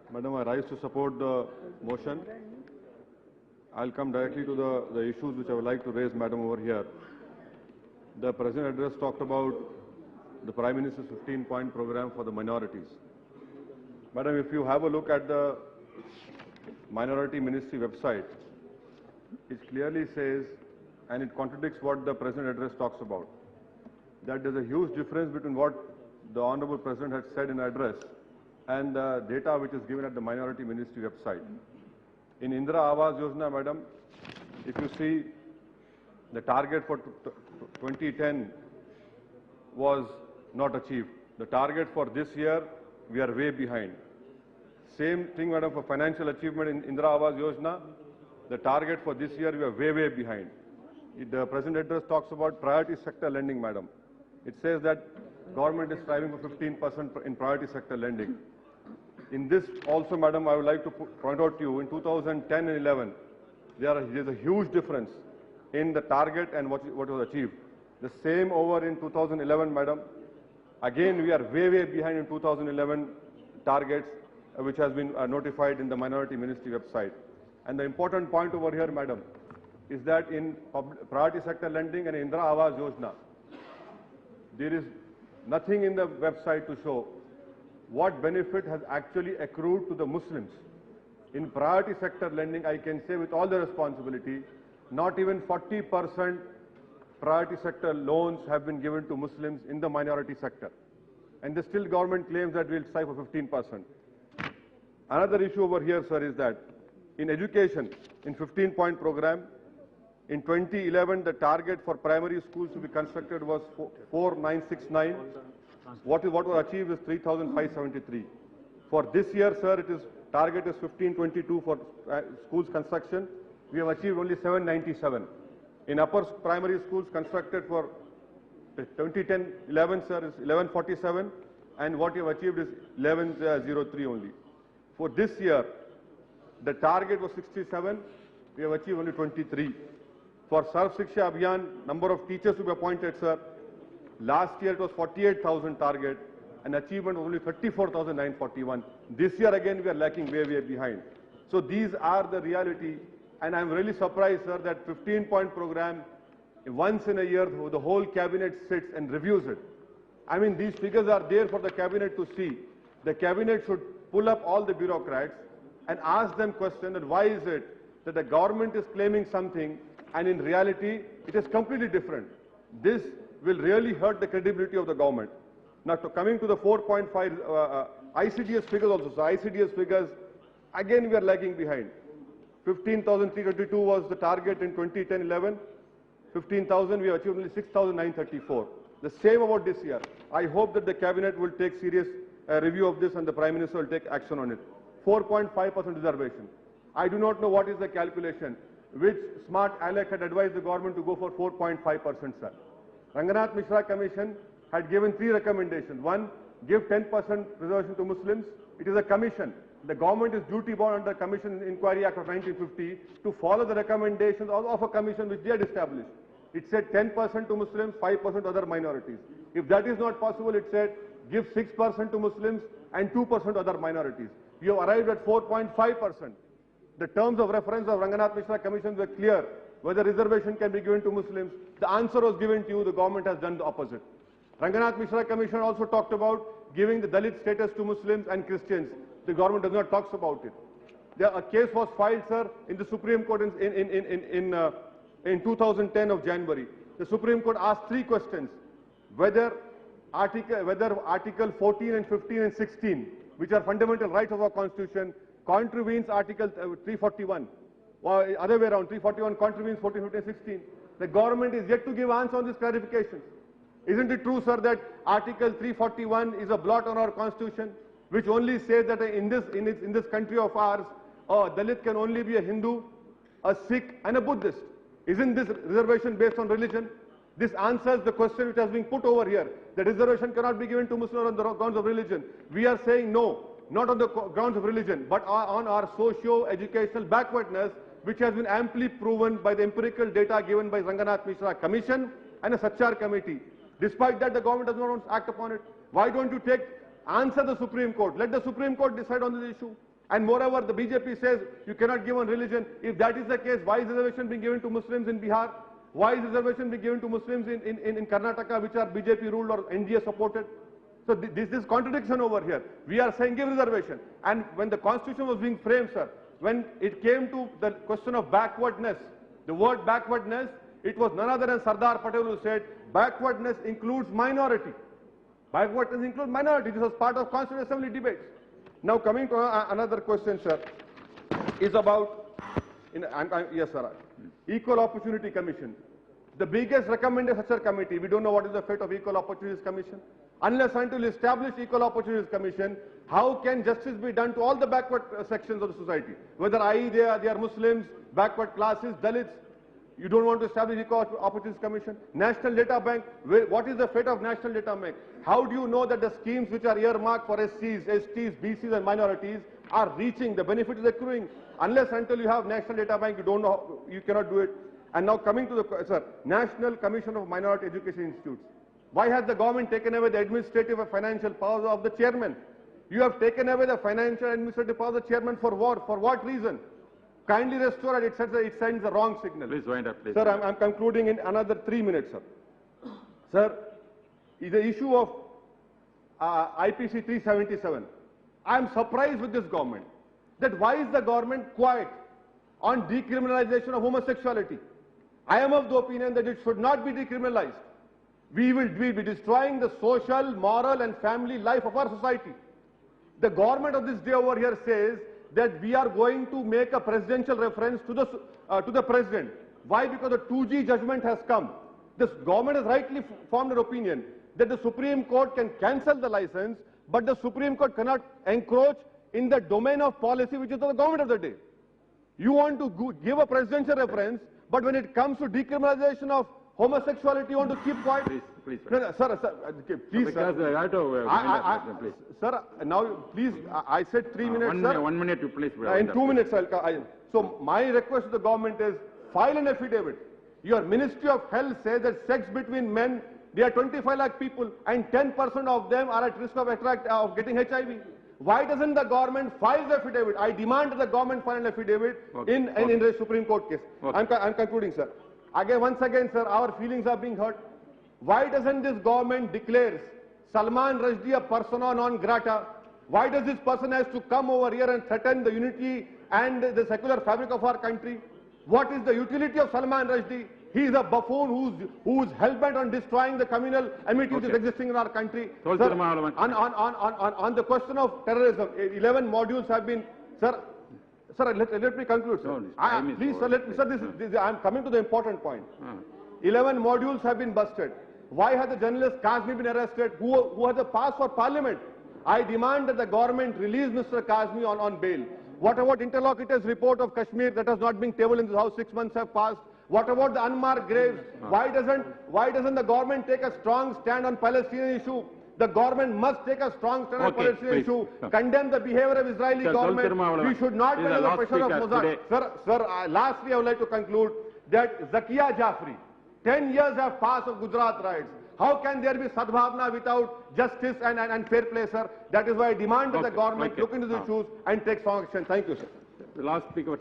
Madam, I rise to support the motion. I'll come directly to the issues which I would like to raise, Madam, over here. The President address talked about the Prime Minister's 15-point program for the minorities. Madam, if you have a look at the Minority Ministry website, it clearly says, and it contradicts what the President address talks about, that there's a huge difference between what the Honorable President had said in address and the data which is given at the Minority Ministry website. In Indira Awas Yojana, Madam, if you see the target for 2010 was not achieved. The target for this year, we are way behind. Same thing, Madam, for financial achievement in Indira Awas Yojana. The target for this year, we are way behind. The President address talks about priority sector lending, Madam. It says that government is striving for 15% in priority sector lending. In this also, Madam, I would like to point out to you, in 2010 and 11, there is a huge difference in the target and what was achieved. The same over in 2011, Madam. Again, we are way behind in 2011 targets, which has been notified in the Minority Ministry website. And the important point over here, Madam, is that in priority sector lending and Indira Awas Yojana, there is nothing in the website to show what benefit has actually accrued to the Muslims. In priority sector lending, I can say with all the responsibility, not even 40% priority sector loans have been given to Muslims in the minority sector. And the still government claims that we'll strive for 15%. Another issue over here, sir, is that in education, in 15-point program, in 2011, the target for primary schools to be constructed was 4,969. What was achieved is 3,573. For this year, sir, target is 1,522 for schools construction. We have achieved only 797. In upper primary schools constructed for 2010-11, sir, is 1147, and what we have achieved is 1103 only. For this year, the target was 67. We have achieved only 23. For Sarv Shiksha Abhiyan, number of teachers to be appointed, sir, last year it was 48,000 target, and achievement was only 34,941. This year again we are lacking way behind. So these are the reality, and I am really surprised, sir, that 15-point program, once in a year the whole cabinet sits and reviews it. I mean, these figures are there for the cabinet to see. The cabinet should pull up all the bureaucrats and ask them question that why is it that the government is claiming something and in reality it is completely different. This will really hurt the credibility of the government. Now, coming to the 4.5 ICDS figures also. So ICDS figures, again we are lagging behind. 15,322 was the target in 2010-11. 15,000, we have achieved only 6,934. The same about this year. I hope that the cabinet will take serious review of this and the Prime Minister will take action on it. 4.5% reservation. I do not know what is the calculation which smart aleck had advised the government to go for 4.5%, sir. Ranganath Mishra Commission had given 3 recommendations. One, give 10% reservation to Muslims. It is a commission. The government is duty bound under Commission Inquiry Act of 1950 to follow the recommendations of a commission which they had established. It said 10% to Muslims, 5% to other minorities. If that is not possible, it said give 6% to Muslims and 2% to other minorities. We have arrived at 4.5%. The terms of reference of Ranganath Mishra Commission were clear. Whether reservation can be given to Muslims, the answer was given to you. The government has done the opposite. Ranganath Mishra Commission also talked about giving the Dalit status to Muslims and Christians. The government does not talk about it. A case was filed, sir, in the Supreme Court in 2010 of January. The Supreme Court asked 3 questions: whether Article 14 and 15 and 16, which are fundamental rights of our Constitution, contravenes Article 341. Or other way around, 341 contravenes 14, 15, 16. The government is yet to give answer on these clarifications. Isn't it true, sir, that Article 341 is a blot on our Constitution, which only says that in this country of ours, a Dalit can only be a Hindu, a Sikh and a Buddhist? Isn't this reservation based on religion? This answers the question which has been put over here. The reservation cannot be given to Muslims on the grounds of religion. We are saying no, not on the grounds of religion, but on our socio-educational backwardness, which has been amply proven by the empirical data given by Ranganath Mishra Commission and a Sachar committee. Despite that, the government does not want to act upon it. Why don't you answer the Supreme Court? Let the Supreme Court decide on this issue. And moreover, the BJP says you cannot give on religion. If that is the case, why is reservation being given to Muslims in Bihar? Why is reservation being given to Muslims in Karnataka, which are BJP ruled or NDA supported? So this is contradiction over here. We are saying give reservation. And when the constitution was being framed, sir, when it came to the question of backwardness, the word backwardness, it was none other than Sardar Patel who said backwardness includes minority. Backwardness includes minority. This was part of Constituent Assembly debates. Now coming to another question, sir, is about, yes, sir, Equal Opportunity Commission. The biggest recommendation of such a committee, we don't know what is the fate of Equal Opportunities Commission. Unless until you establish Equal Opportunities Commission, how can justice be done to all the backward sections of the society? Whether they are Muslims, backward classes, Dalits. You don't want to establish Equal Opportunities Commission. National Data Bank, what is the fate of National Data Bank? How do you know that the schemes which are earmarked for SCs, STs, BCs and minorities are reaching, the benefit is accruing? Unless until you have National Data Bank, you don't know, you cannot do it. And now coming to the, National Commission of Minority Education Institutes. Why has the government taken away the administrative and financial powers of the chairman? You have taken away the financial and administrative powers of the chairman for what? For what reason? Kindly restore it. It sends the wrong signal. Please wind up, please. Sir, I'm concluding in another 3 minutes, sir. Sir, the issue of IPC 377. I'm surprised with this government. That why is the government quiet on decriminalization of homosexuality? I am of the opinion that it should not be decriminalized. We will be destroying the social, moral and family life of our society. The government of this day over here says that we are going to make a presidential reference to the president. Why? Because the 2G judgment has come. This government has rightly formed an opinion that the Supreme Court can cancel the license, but the Supreme Court cannot encroach in the domain of policy which is the government of the day. You want to give a presidential reference, but when it comes to decriminalization of homosexuality, you want to keep quiet? Please. No, sir, please, because sir. Please. Sir, now, please, I said 3 minutes, sir. 1 minute, you please. In 2 minutes, so my request to the government is, file an affidavit. Your Ministry of Health says that sex between men, there are 25 lakh people, and 10% of them are at risk of getting HIV. Why doesn't the government file the affidavit? I demand that the government file an affidavit in the Supreme Court case. I'm concluding, sir. Once again, sir, our feelings are being hurt. Why doesn't this government declare Salman Rushdie a persona non grata? Why does this person has to come over here and threaten the unity and the secular fabric of our country? What is the utility of Salman Rushdie? He is a buffoon who's hell-bent on destroying the communal amity which is existing in our country. Sir, on the question of terrorism, 11 modules have been, sir, let me conclude, sir. Please, sir, I am coming to the important point. 11 modules have been busted. Why has the journalist Kazmi been arrested? Who has a pass for parliament? I demand that the government release Mr. Kazmi on bail. What about interlocutors' report of Kashmir that has not been tabled in this House? 6 months have passed. What about the unmarked graves? Why doesn't the government take a strong stand on Palestinian issue? The government must take a strong stand on Palestinian issue. Condemn the behavior of Israeli government. We should not be under the pressure of Mossad. Sir, lastly, I would like to conclude that Zakia Jafri, 10 years have passed of Gujarat riots. How can there be sadbhavna without justice and fair play, sir? That is why I demand that the government look into the issues and take strong action. Thank you, sir. The last speaker.